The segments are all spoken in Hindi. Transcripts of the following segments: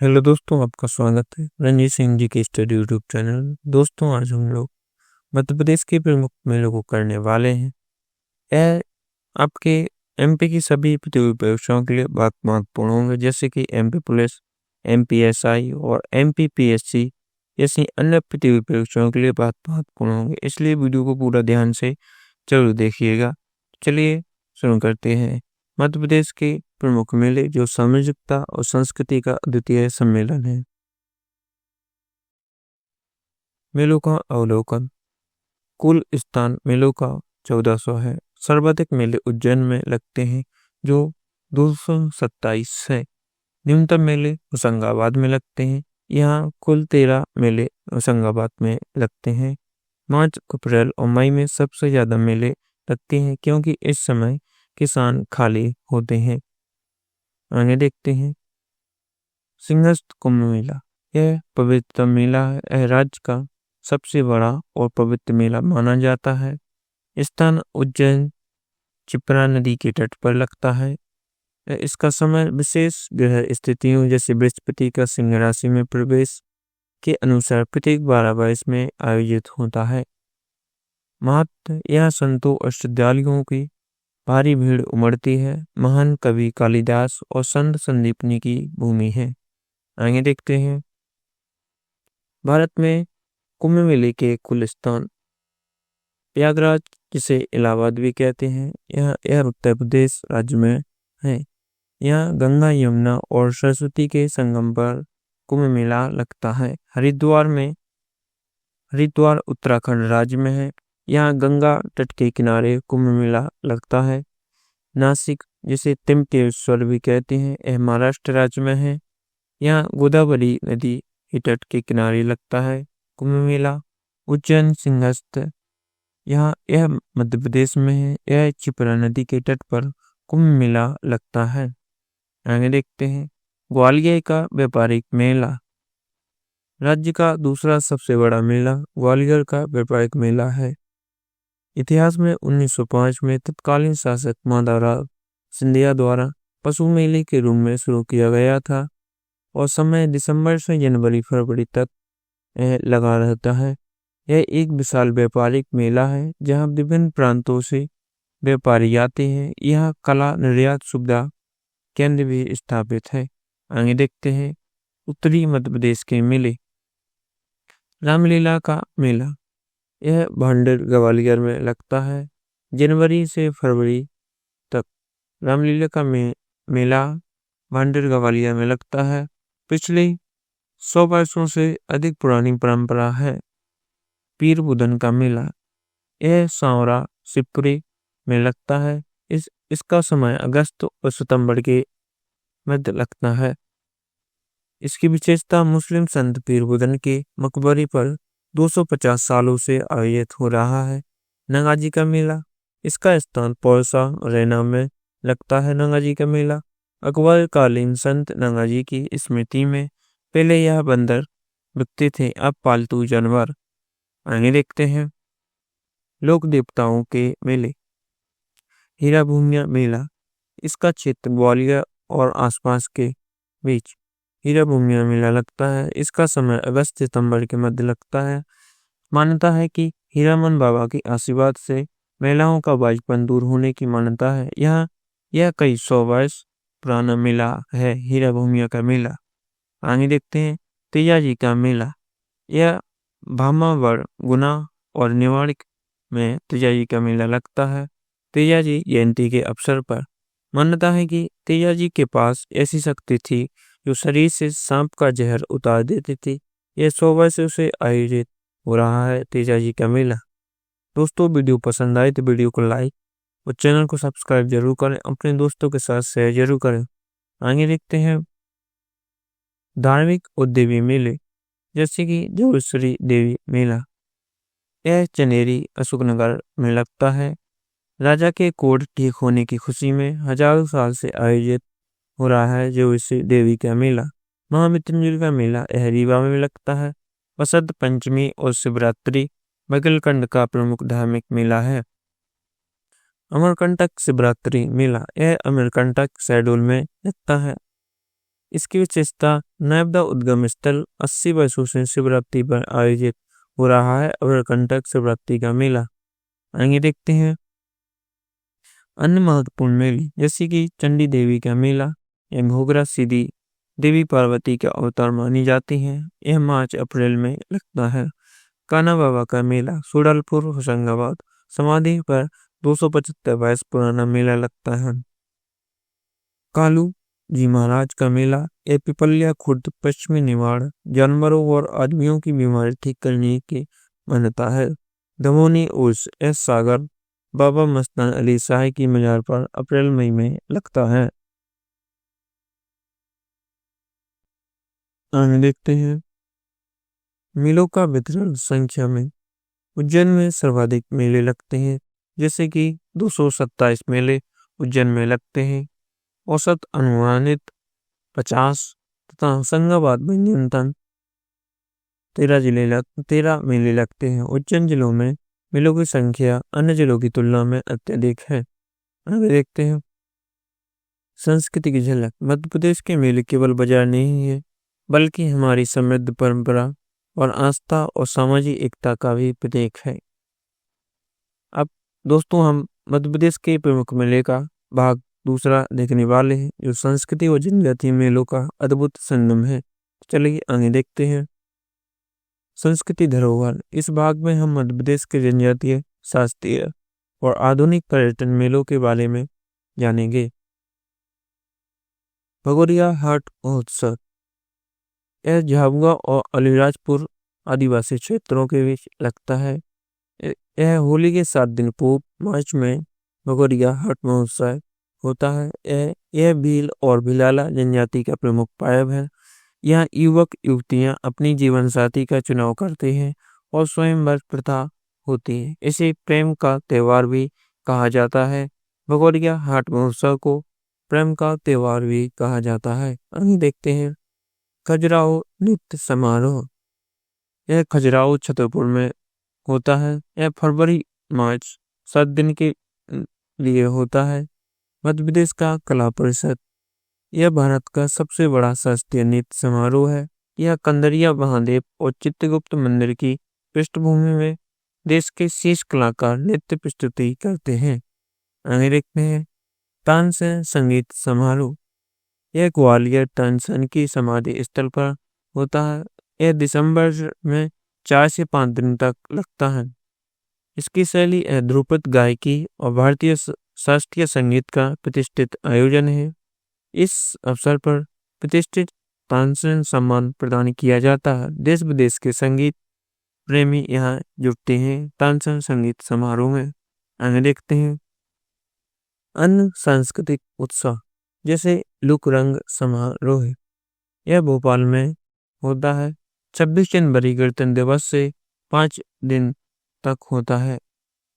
हेलो दोस्तों, आपका स्वागत है रंजीत सिंह जी के स्टडी यूट्यूब चैनल। दोस्तों, आज हम लोग मध्य प्रदेश के प्रमुख मेलों को करने वाले हैं। यह आपके एमपी की सभी प्रतियोगी परीक्षाओं के लिए बहुत महत्वपूर्ण होंगे, जैसे कि एमपी पुलिस, एमपीएसआई और एमपीपीएससी जैसी अन्य प्रतियोगी परीक्षाओं के लिए बहुत महत्वपूर्ण होंगे। इसलिए वीडियो को पूरा ध्यान से जरूर देखिएगा। चलिए शुरू करते हैं। मध्य प्रदेश के प्रमुख मेले जो सामाजिकता और संस्कृति का अद्वितीय सम्मेलन है। मेलों का अवलोकन। कुल स्थान मेलों का 1400 है। सर्वाधिक मेले उज्जैन में लगते हैं जो 227 है। न्यूनतम मेले होशंगाबाद में लगते हैं। यहाँ कुल 13 मेले होशंगाबाद में लगते हैं। मार्च, अप्रैल और मई में सबसे ज्यादा मेले लगते हैं, क्योंकि इस समय किसान खाली होते हैं। आगे देखते हैं। सिंहस्थ कुंभ मेला। यह पवित्र मेला है। यह राज्य का सबसे बड़ा और पवित्र मेला माना जाता है। स्थान उज्जैन क्षिप्रा नदी के तट पर लगता है। इसका समय विशेष ग्रह स्थितियों जैसे बृहस्पति का सिंह राशि में प्रवेश के अनुसार प्रत्येक 12 वर्ष में आयोजित होता है। महत्व। यह संतों और श्रद्धालुओं की भारी भीड़ उमड़ती है। महान कवि कालिदास और संत संदीपनी की भूमि है। आगे देखते हैं। भारत में कुंभ मेले के कुल स्थान। प्रयागराज, जिसे इलाहाबाद भी कहते हैं, यह उत्तर प्रदेश राज्य में है। यहाँ गंगा, यमुना और सरस्वती के संगम पर कुंभ मेला लगता है। हरिद्वार उत्तराखंड राज्य में है। यहाँ गंगा तट के किनारे कुंभ मेला लगता है। नासिक, जिसे त्र्यंबकेश्वर भी कहते हैं, यह महाराष्ट्र राज्य में है। यहाँ गोदावरी नदी के तट के किनारे लगता है कुंभ मेला। उज्जैन सिंहस्थ, यह मध्य प्रदेश में है। यह क्षिप्रा नदी के तट पर कुंभ मेला लगता है। आगे देखते हैं। ग्वालियर का व्यापारिक मेला। राज्य का दूसरा सबसे बड़ा मेला ग्वालियर का व्यापारिक मेला है। इतिहास में 1905 में तत्कालीन शासक माधवराव सिंधिया द्वारा पशु मेले के रूप में शुरू किया गया था और समय दिसंबर से जनवरी फरवरी तक लगा रहता है। यह एक विशाल व्यापारिक मेला है जहां विभिन्न प्रांतों से व्यापारी आते हैं। यह कला निर्यात सुविधा केंद्र भी स्थापित है। आगे देखते हैं। उत्तरी मध्य प्रदेश के मेले। रामलीला का मेला। यह भांडेर ग्वालियर में लगता है। जनवरी से फरवरी तक रामलीला का मेला भांडेर ग्वालियर में लगता है। पिछले 100 वर्षों से अधिक पुरानी परंपरा है। पीर बुधन का मेला। यह सांवरा शिवपुरी में लगता है। इसका समय अगस्त और सितंबर के मध्य लगता है। इसकी विशेषता मुस्लिम संत पीर बुधन के मकबरे पर 250 सालों से आयोजित हो रहा है। नगाजी का मेला। इसका स्थान पौरसा रैना में लगता है। नगाजी का मेला अकबर कालीन संत नगाजी की स्मृति में। पहले यह बंदर बिकते थे, अब पालतू जानवर। आगे देखते हैं। लोक देवताओं के मेले। हीरा भूमिया मेला। इसका क्षेत्र ग्वालियर और आसपास के बीच हीरा भूमिया मेला लगता है। इसका समय अगस्त सितंबर के मध्य लगता है। मान्यता है कि हीरामन बाबा के आशीर्वाद से महिलाओं का बांझपन दूर होने की मान्यता है। यह कई 100 वर्ष पुराना मेला है, हीरा भूमिया का मेला। आगे देखते हैं। तेजाजी का मेला। यह भामावर, गुना और निवाड़ी में तेजाजी का मेला लगता है। तेजाजी जयंती के अवसर पर मान्यता है कि तेजाजी के पास ऐसी शक्ति थी जो शरीर से सांप का जहर उतार देती थी। यह 100 वर्षों से आयोजित हो रहा है तेजाजी का मेला। दोस्तों, वीडियो पसंद आए तो वीडियो को लाइक और चैनल को सब्सक्राइब जरूर करें। अपने दोस्तों के साथ शेयर जरूर करें। आगे देखते हैं। धार्मिक और देवी मेले, जैसे कि जोगेश्वरी देवी मेला। यह चनेरी अशोकनगर में लगता है। राजा के कोढ़ ठीक होने की खुशी में हजारों साल से आयोजित हो रहा है जोगेश्वरी देवी का मेला। महामृत्युंजय का मेला यह रीवा में लगता है। वसंत पंचमी और शिवरात्रि बगलकंड का प्रमुख धार्मिक मेला है। अमरकंटक शिवरात्रि मेला। यह अमरकंटक शहडोल में लगता है। इसकी विशेषता नर्मदा उद्गम स्थल 80 वर्षों से शिवरात्रि पर आयोजित हो रहा है अमरकंटक शिवरात्रि का मेला। आगे देखते हैं अन्य महत्वपूर्ण मेले जैसे कि चंडी देवी का मेला। यह घोघरा सीधी देवी पार्वती का अवतार मानी जाती है। यह मार्च अप्रैल में लगता है। कान्हा बाबा का मेला सुडलपुर होशंगाबाद समाधि पर 275 वर्ष पुराना मेला लगता है। कालू जी महाराज का मेला यह पिपलिया खुर्द पश्चिमी निवाड़ जानवरों और आदमियों की बीमारी ठीक करने की मान्यता है। दमोनी उर्स एस सागर बाबा मस्तान अली शाह की मजार पर अप्रैल मई में लगता है। आगे देखते हैं मेलों का वितरण संख्या में। उज्जैन में सर्वाधिक मेले लगते हैं जैसे कि 227 मेले उज्जैन में लगते हैं। औसत अनुमानित 50 तथा होशंगाबाद में न्यूनतम 13 मेले लगते हैं। उज्जैन जिलों में मेलों की संख्या अन्य जिलों की तुलना में अत्यधिक है। आगे देखते हैं संस्कृति की झलक। मध्य प्रदेश के मेले केवल बाजार नहीं है बल्कि हमारी समृद्ध परंपरा और आस्था और सामाजिक एकता का भी प्रतीक है। अब दोस्तों हम मध्य प्रदेश के प्रमुख मेले का भाग दूसरा देखने वाले हैं जो संस्कृति और जनजातीय मेलों का अद्भुत संगम है। चलिए आगे देखते हैं संस्कृति धरोहर। इस भाग में हम मध्य प्रदेश के जनजातीय शास्त्रीय और आधुनिक पर्यटन मेलों के बारे में जानेंगे। भगोरिया हाट महोत्सव यह झाबुआ और अलीराजपुर आदिवासी क्षेत्रों के बीच लगता है। यह होली के 7 दिन पूर्व मार्च में भगोरिया हाट महोत्सव होता है। यह भील और भिलाला जनजाति का प्रमुख पर्व है। यहाँ युवक युवतियां अपनी जीवन साथी का चुनाव करते हैं और स्वयंवर प्रथा होती है। इसे प्रेम का त्योहार भी कहा जाता है। भगोरिया हाट महोत्सव को प्रेम का त्योहार भी कहा जाता है। आगे देखते हैं खजुराहो नृत्य समारोह। यह खजुराहो छतरपुर में होता है। यह फरवरी मार्च 7 दिन के लिए होता है। मध्य प्रदेश का कला परिषद यह भारत का सबसे बड़ा शास्त्रीय नृत्य समारोह है। यह कंदरिया महादेव और चित्रगुप्त मंदिर की पृष्ठभूमि में देश के शीर्ष कलाकार नृत्य प्रस्तुति करते हैं। आगे देखते हैं तानसेन संगीत समारोह। यह ग्वालियर तानसेन की समाधि स्थल पर होता है। यह दिसंबर में 4 से 5 दिन तक लगता है। इसकी शैली ध्रुपद गायकी और भारतीय शास्त्रीय संगीत का प्रतिष्ठित आयोजन है। इस अवसर पर प्रतिष्ठित तानसेन सम्मान प्रदान किया जाता है। देश विदेश के संगीत प्रेमी यहाँ जुटते हैं तानसेन संगीत समारोह में। आगे देखते हैं अन्य सांस्कृतिक उत्सव जैसे लोक रंग समारोह। यह भोपाल में होता है। 26 जनवरी गणतंत्र दिवस से 5 दिन तक होता है।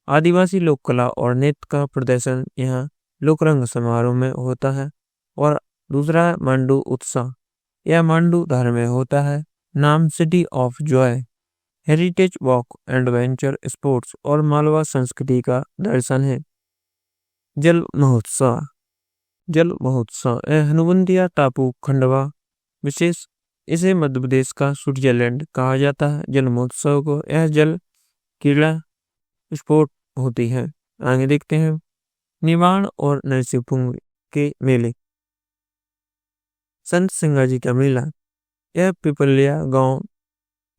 आदिवासी लोक कला और नृत्य का प्रदर्शन यहाँ लोक रंग समारोह में होता है। और दूसरा है मांडू उत्सव। यह मांडू धार में होता है। नाम city of Joy heritage walk adventure sports और मालवा संस्कृति का दर्शन है। जल महोत्सव हनुवंतिया टापू खंडवा विशेष इसे मध्य प्रदेश का स्विट्जरलैंड कहा जाता है। जल महोत्सव को यह जल क्रीड़ा स्पोर्ट होती है। आगे देखते हैं निवाण और नरसिंहपुर के मेले। संत सिंगाजी का मेला यह पिपलिया गांव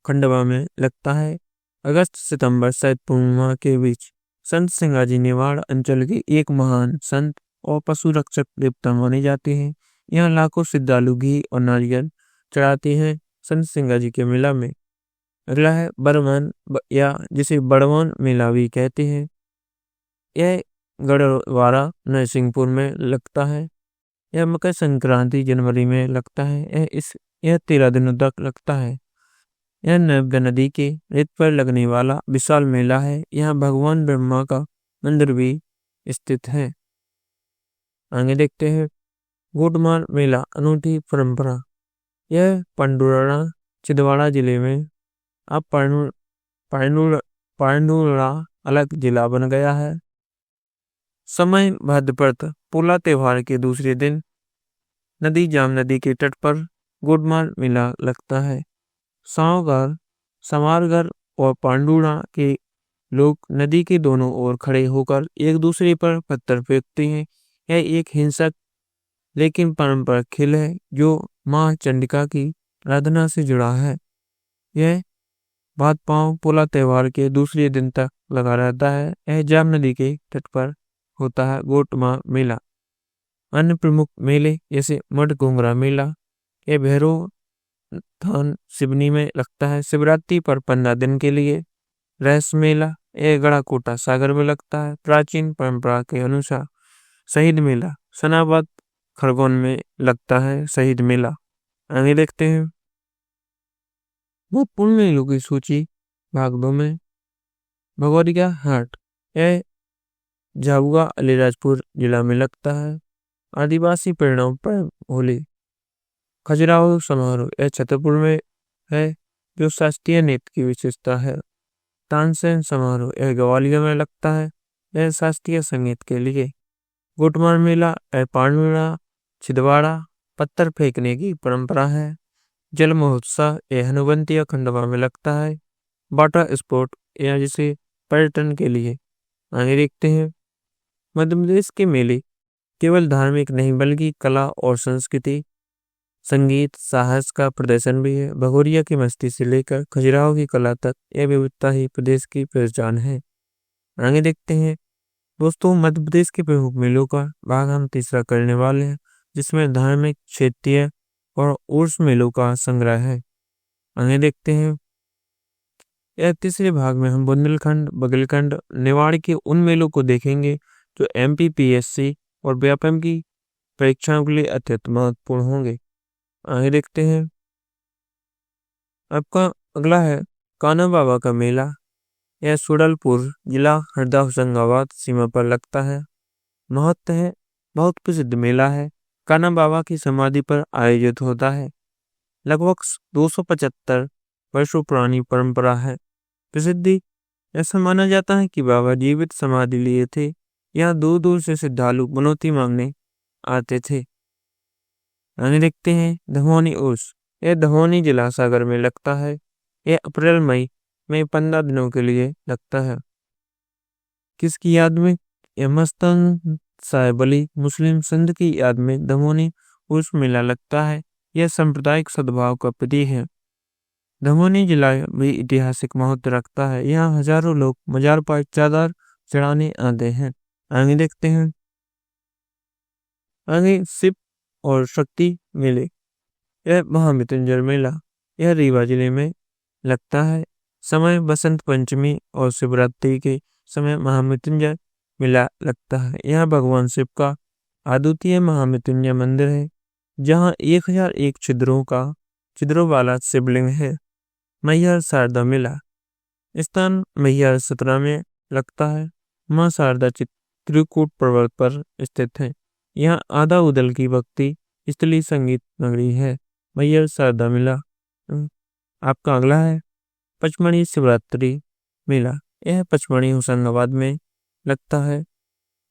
खंडवा में लगता है। अगस्त सितंबर शरद पूर्णिमा के बीच संत सिंगाजी निवाड़ अंचल के एक महान संत और पशु रक्षक देवता माने जाते हैं। यहाँ लाखों श्रद्धालु घी और नारियल चढ़ाते हैं संत सिंगाजी के मेला में। अगला है बरमान या जिसे बड़वान मेला भी कहते हैं। यह गढ़वारा नरसिंहपुर में लगता है। यह मकर संक्रांति जनवरी में लगता है। यह 13 दिनों तक लगता है। यह नर्मदा नदी के रेत पर लगने वाला विशाल मेला है। यहाँ भगवान ब्रह्मा का मंदिर भी स्थित है। आगे देखते हैं गोटमार मेला अनूठी परंपरा। यह पंडुरा छिंदवाड़ा जिले में अब पांडुरा अलग जिला बन गया है। समय भाद्रपद पोला त्योहार के दूसरे दिन नदी जाम नदी के तट पर गोटमार मेला लगता है। सावगार, समारगढ़ और पांडुरा के लोग नदी के दोनों ओर खड़े होकर एक दूसरे पर पत्थर फेंकते हैं। यह एक हिंसक लेकिन पारंपरिक खेल है जो मां चंडिका की आराधना से जुड़ा है। यह भात पांव पोला त्योहार के दूसरे दिन तक लगा रहता है। यह जाम नदी के तट पर होता है गोटमा मेला। अन्य प्रमुख मेले जैसे मठ घुंगरा मेला, यह भैरव थान सिवनी में लगता है शिवरात्रि पर 15 दिन के लिए। रहस्य मेला, यह गढ़ाकोटा सागर में लगता है। प्राचीन परंपरा के अनुसार शहीद मेला सनाबाद खरगोन में लगता है शहीद मेला। आगे देखते हैं महत्वपूर्ण मेलों की सूची भाग 2 में। भगोरिया हाट, यह झाबुआ अलीराजपुर जिला में लगता है। आदिवासी परिणाम पर होली। खजुराहो समारोह, यह छतरपुर में है जो शास्त्रीय नृत्य की विशेषता है। तानसेन समारोह, यह ग्वालियर में लगता है। यह शास्त्रीय संगीत के लिए। गोटमार मेला, यह पांडुरा छिदवाड़ा पत्थर फेंकने की परंपरा है। जल महोत्सव, यह हनुवंतिया खंडवा में लगता है। वाटर स्पोर्ट, यह जिसे पर्यटन के लिए। आगे देखते हैं मध्य प्रदेश के मेले केवल धार्मिक नहीं बल्कि कला और संस्कृति, संगीत, साहस का प्रदर्शन भी है। भगोरिया की मस्ती से लेकर खजुराहो की कला तक यह विविधता ही प्रदेश की पहचान है। आगे देखते हैं दोस्तों मध्य प्रदेश के प्रमुख मेलों का भाग हम तीसरा करने वाले हैं, जिसमें धार्मिक, क्षेत्रीय और उर्स मेलों का संग्रह है। आगे देखते हैं यह तीसरे भाग में हम बुंदेलखंड, बघेलखंड, निवाड़ के उन मेलों को देखेंगे जो MPPSC और व्यापम की परीक्षाओं के लिए अत्यंत महत्वपूर्ण होंगे। आगे देखते हैं आपका अगला है कान्हा बाबा का मेला। यह सुडलपुर जिला हरदा होशंगाबाद सीमा पर लगता है। महत्व है बहुत प्रसिद्ध मेला है। कान्हा बाबा की समाधि पर आयोजित होता है। लगभग 275 वर्षों पुरानी परंपरा है। प्रसिद्धि, ऐसा माना जाता है कि बाबा जीवित समाधि लिए थे। यहाँ दूर दूर से श्रद्धालु मनौती मांगने आते थे। आगे देखते हैं धमौनी उर्स, यह धमौनी जिला सागर में लगता है। यह अप्रैल मई में 15 दिनों के लिए लगता है। किसकी याद में? यह मस्तान साहेब अली मुस्लिम संत की याद में धमौनी उर्स मेला लगता है। यह सांप्रदायिक सद्भाव का प्रतीक है। धमौनी जिला भी ऐतिहासिक महत्व रखता है। यहाँ हजारों लोग मजार पर चादर चढ़ाने आते हैं। आगे देखते हैं आगे शिव और शक्ति मेले। यह महामृत्युंजय मेला, यह रीवा जिले में लगता है। समय बसंत पंचमी और शिवरात्रि के समय महामृत्युंजय मेला लगता है। यह भगवान शिव का अद्वितीय महामृत्युंजय मंदिर है, जहाँ 1001 छिद्रों वाला शिवलिंग है। मैहर शारदा मेला, स्थान मैहर सतना में लगता है। मां शारदा चित्रकूट पर्वत पर स्थित है। यहाँ आधा उदल की भक्ति स्थली संगीत नगरी है। मैहर शारदा मेला। आपका अगला है पचमढ़ी शिवरात्रि मेला। यह पचमढ़ी होशंगाबाद में लगता है।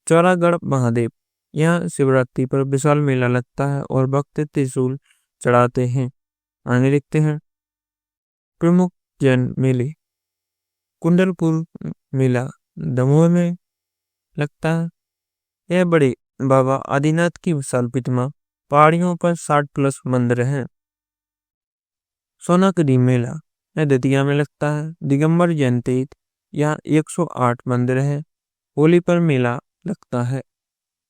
चौरागढ़ महादेव, यहाँ शिवरात्रि पर विशाल मेला लगता है और भक्त त्रिशूल चढ़ाते हैं। आगे देखते हैं प्रमुख जैन मेले। कुंडलपुर मेला दमोह में लगता है। यह बड़े बाबा आदिनाथ की विशाल प्रतिमा, पहाड़ियों पर 60+ मंदिर हैं। सोनाकड़ी मेला, यह दतिया में लगता है। दिगंबर जैन तीर्थ, यहाँ 108 मंदिर है। होली पर मेला लगता है।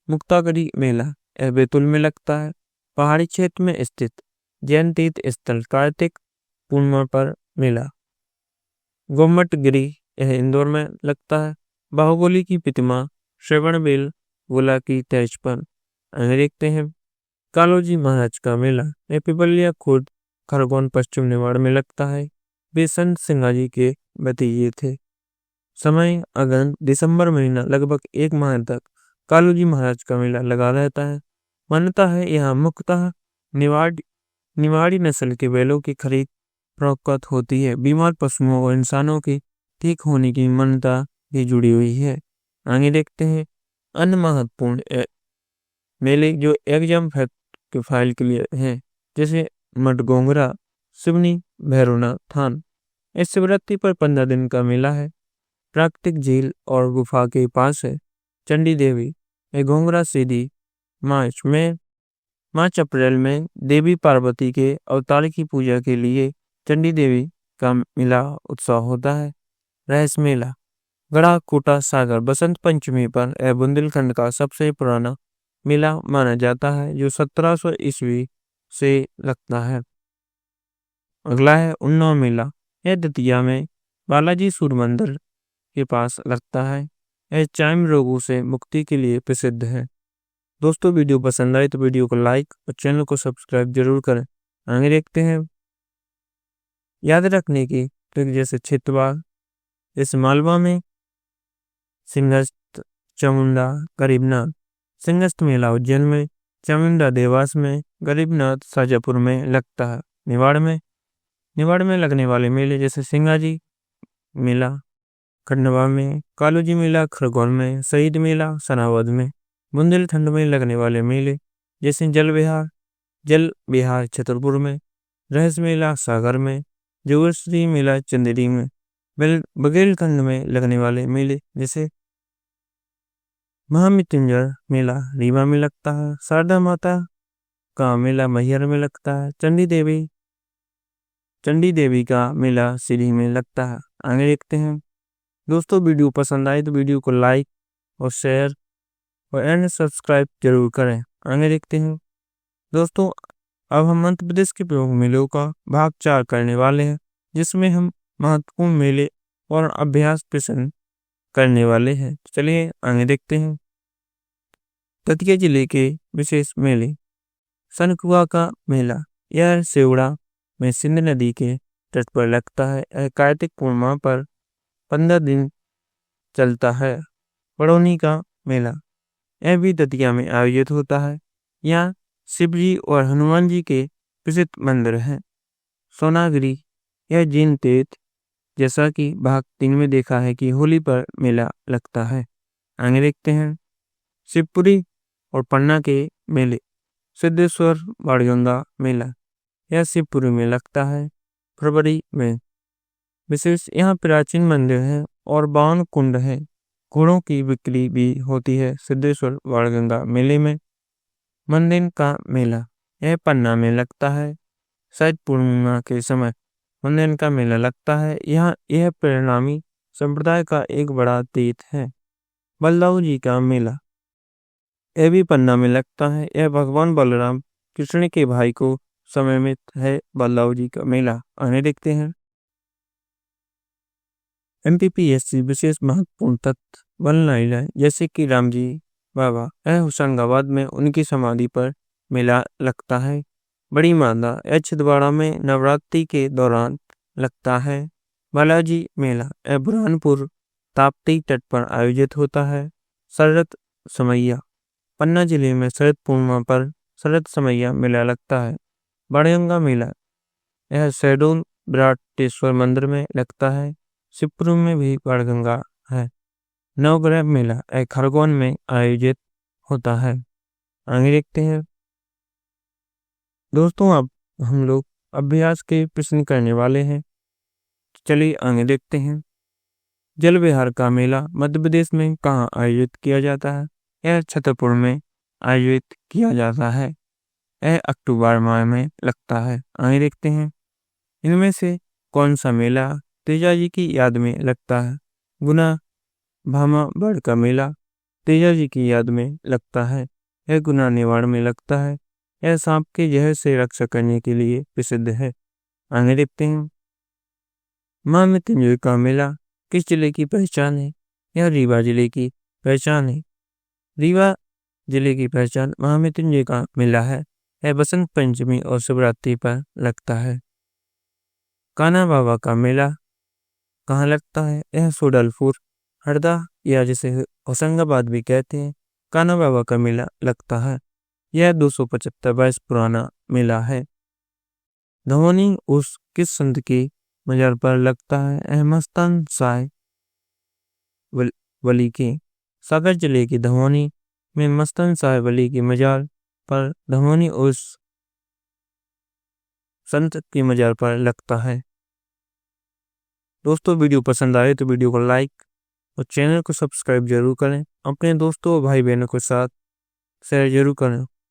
मुक्तागढ़ी मेला, यह बैतूल में लगता है। पहाड़ी क्षेत्र में स्थित जैन तीर्थ स्थल कार्तिक पूर्णिमा पर मेला। गोमटगिरी, यह इंदौर में लगता है। बाहुबली की प्रतिमा श्रवणबेल गोला की तर्ज पर। आगे देखते हैं कालोजी महाराज का मेला। यह पिपलिया खुर्द खरगोन पश्चिम निवाड़ में लगता है। वे संत सिंगाजी के भतीजे थे। समय अगस्त दिसंबर महीना, लगभग 1 माह तक कालोजी महाराज का मेला लगा रहता है। मान्यता है यहाँ मुख्यतः निवाड़ी नस्ल के बैलों की खरीद फरोख्त होती है। बीमार पशुओं और इंसानों के ठीक होने की मान्यता भी जुड़ी हुई है। आगे देखते हैं अन्य महत्वपूर्ण मेले जो एग्जाम के फाइल के लिए है, जैसे मटगोंगरा, सिवनी, भैरोनाथ थान। इस शिवरात्रि पर 15 दिन का मेला है। प्राकृतिक झील और गुफा के पास है चंडी देवी। ये घोंगरा सीधी मार्च अप्रैल में देवी पार्वती के अवतार की पूजा के लिए चंडी देवी का मेला उत्सव होता है। रहस्य मेला गड़ा कोटा सागर बसंत पंचमी पर यह बुंदेलखंड का सबसे पुराना मेला माना जाता है, जो 1700 ईस्वी से लगता है। अगला है उन्नाव मेला। यह दतिया में बालाजी सूर्य मंदिर के पास लगता है। यह चाइम रोगों से मुक्ति के लिए प्रसिद्ध है। दोस्तों, वीडियो पसंद आए तो वीडियो को लाइक और चैनल को सब्सक्राइब जरूर करें। आगे देखते हैं याद रखने की ट्रिक, जैसे छितवाड़। इस मालवा में सिंहस्थ, चामुंडा, गरीबनाथ। सिंहस्थ मेला उज्जैन में, चामुंडा देवास में, गरीबनाथ शाजापुर में लगता है। निवाड़ में लगने वाले मेले जैसे सिंगाजी मेला खंडवा में, कालूजी मेला खरगोन में, शहीद मेला सनावद में। बुंदेलखंड में लगने वाले मेले जैसे जल विहार छतरपुर में, रहस्य मेला सागर में, जोगेश्वरी मेला चंदेरी में। बघेलखंड में लगने वाले मेले जैसे महामृत्युंजय मेला रीवा में लगता है। शारदा माता का मेला मैहर में लगता है। चंडी देवी का मेला सीधी में लगता है। आगे देखते हैं। दोस्तों, वीडियो पसंद आए तो वीडियो को लाइक और शेयर और एंड सब्सक्राइब जरूर करें। आगे देखते हैं। दोस्तों, अब हम मध्य प्रदेश के प्रमुख मेलों का भाग 4 करने वाले हैं, जिसमें हम महत्वपूर्ण मेले और अभ्यास प्रश्न करने वाले हैं। चलिए आगे देखते हैं। दतिया जिले के विशेष मेले। सनकुआ का मेला यह सेवड़ा में सिंध नदी के तट पर लगता है। यह कार्तिक पूर्णिमा पर 15 दिन चलता है। बड़ौनी का मेला यह भी दतिया में आयोजित होता है। यहाँ शिव जी और हनुमान जी के प्रसिद्ध मंदिर हैं। सोनागिरी यह जैन तीर्थ, जैसा कि भाग 3 में देखा है कि होली पर मेला लगता है। आगे देखते हैं। शिवपुरी और पन्ना के मेले। सिद्धेश्वर बाणगंगा मेला यह शिवपुरी में लगता है फरवरी में। विशेष यहाँ प्राचीन मंदिर है और 52 कुंड है। घोड़ों की बिक्री भी होती है सिद्धेश्वर बाणगंगा मेले में। मंदिर का मेला यह पन्ना में लगता है। शायद पूर्णिमा के समय मंदिर का मेला लगता है। यह परिणामी संप्रदाय का एक बड़ा तीर्थ है। बलदाऊ जी का मेला यह भी पन्ना में लगता है। यह भगवान बलराम कृष्ण के भाई को समर्पित है। बलदाऊ जी का मेला आगे देखते हैं। MPPSC विशेष महत्वपूर्ण तत्व वनलाइला, जैसे कि रामजी बाबा, यह होशंगाबाद में उनकी समाधि पर मेला लगता है। बड़ी मादा यह छिंदवाड़ा में नवरात्रि के दौरान लगता है। बालाजी मेला यह बुरहानपुर ताप्ती तट पर आयोजित होता है। शरद समैया पन्ना जिले में शरद पूर्णिमा पर शरद समैया मेला लगता है। बाणगंगा मेला यह शहडोल विराटेश्वर मंदिर में लगता है। शिवपुरी में भी बाणगंगा है। नवग्रह मेला यह खरगोन में आयोजित होता है। आगे देखते हैं। दोस्तों, अब हम लोग अभ्यास के प्रश्न करने वाले हैं। चलिए आगे देखते हैं। जल विहार का मेला मध्य प्रदेश में कहाँ आयोजित किया जाता है? यह छतरपुर में आयोजित किया जाता है। यह अक्टूबर माह में लगता है। आगे देखते हैं। इनमें से कौन सा मेला तेजा जी की याद में लगता है? गुना भामा बड़ का मेला तेजा जी की याद में लगता है। यह गुना निवाड़ में लगता है। यह सांप के जहर से रक्षा करने के लिए प्रसिद्ध है। आगे देखते हैं। महामृत्युंजय का मेला किस जिले की पहचान है? यह रीवा जिले की पहचान है। रीवा जिले की पहचान महामृत्युंजय का मेला है। यह बसंत पंचमी और शिवरात्रि पर लगता है। कान्हा बाबा का मेला कहाँ लगता है? यह सोडलपुर, हरदा या जिसे होशंगाबाद भी कहते हैं, कान्हा बाबा का मेला लगता है। यह 275 वर्ष पुराना मेला है। धवनी उस किस संत की मजार पर लगता है? यह मस्तान शाह वली के। सागर जिले की धवनी में मस्तान शाह वली की मजार पर धमोनी उस संत की मजार पर लगता है। दोस्तों, वीडियो पसंद आए तो वीडियो को लाइक और चैनल को सब्सक्राइब जरूर करें। अपने दोस्तों और भाई बहनों के साथ शेयर जरूर करें।